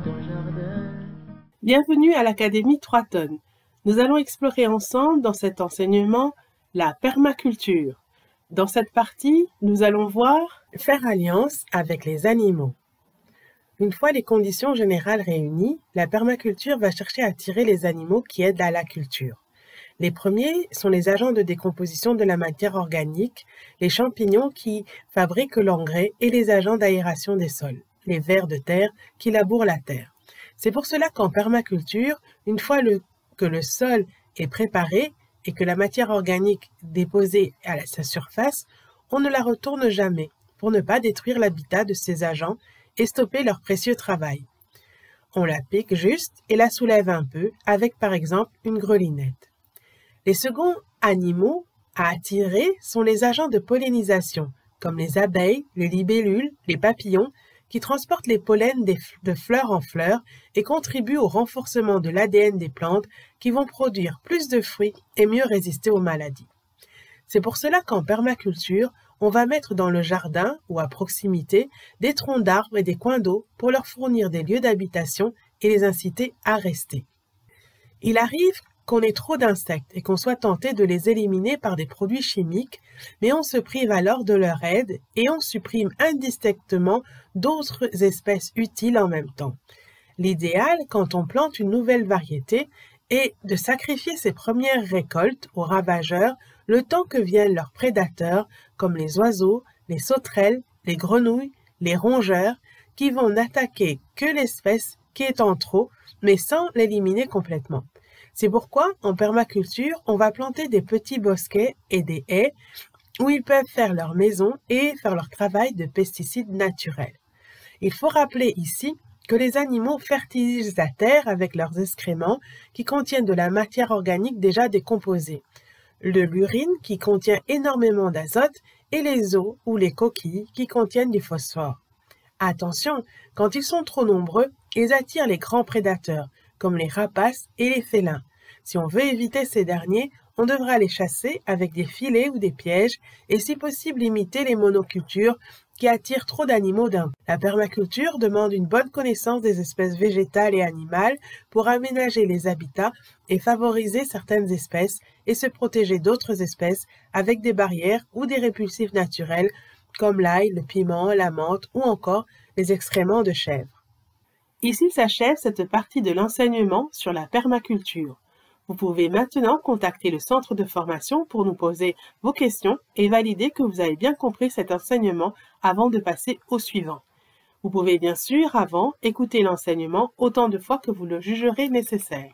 ton jardin. Bienvenue à l'Académie 3 tonnes. Nous allons explorer ensemble dans cet enseignement la permaculture. Dans cette partie, nous allons voir faire alliance avec les animaux. Une fois les conditions générales réunies, la permaculture va chercher à attirer les animaux qui aident à la culture. Les premiers sont les agents de décomposition de la matière organique, les champignons qui fabriquent l'engrais et les agents d'aération des sols, les vers de terre qui labourent la terre. C'est pour cela qu'en permaculture, une fois que le sol est préparé et que la matière organique déposée à sa surface, on ne la retourne jamais pour ne pas détruire l'habitat de ces agents et stopper leur précieux travail. On la pique juste et la soulève un peu avec par exemple une grelinette. Les seconds animaux à attirer sont les agents de pollinisation, comme les abeilles, les libellules, les papillons, qui transportent les pollens de fleur en fleur et contribuent au renforcement de l'ADN des plantes qui vont produire plus de fruits et mieux résister aux maladies. C'est pour cela qu'en permaculture, on va mettre dans le jardin ou à proximité des troncs d'arbres et des coins d'eau pour leur fournir des lieux d'habitation et les inciter à rester. Il arrive qu'on ait trop d'insectes et qu'on soit tenté de les éliminer par des produits chimiques, mais on se prive alors de leur aide et on supprime indistinctement d'autres espèces utiles en même temps. L'idéal, quand on plante une nouvelle variété, est de sacrifier ses premières récoltes aux ravageurs le temps que viennent leurs prédateurs, comme les oiseaux, les sauterelles, les grenouilles, les rongeurs, qui vont n'attaquer que l'espèce qui est en trop, mais sans l'éliminer complètement. C'est pourquoi, en permaculture, on va planter des petits bosquets et des haies où ils peuvent faire leur maison et faire leur travail de pesticides naturels. Il faut rappeler ici que les animaux fertilisent la terre avec leurs excréments qui contiennent de la matière organique déjà décomposée, l'urine qui contient énormément d'azote et les os ou les coquilles qui contiennent du phosphore. Attention, quand ils sont trop nombreux, ils attirent les grands prédateurs, comme les rapaces et les félins. Si on veut éviter ces derniers, on devra les chasser avec des filets ou des pièges et si possible limiter les monocultures qui attirent trop d'animaux d'un coup. La permaculture demande une bonne connaissance des espèces végétales et animales pour aménager les habitats et favoriser certaines espèces et se protéger d'autres espèces avec des barrières ou des répulsifs naturels comme l'ail, le piment, la menthe ou encore les excréments de chèvre. Ici s'achève cette partie de l'enseignement sur la permaculture. Vous pouvez maintenant contacter le centre de formation pour nous poser vos questions et valider que vous avez bien compris cet enseignement avant de passer au suivant. Vous pouvez bien sûr, avant, écouter l'enseignement autant de fois que vous le jugerez nécessaire.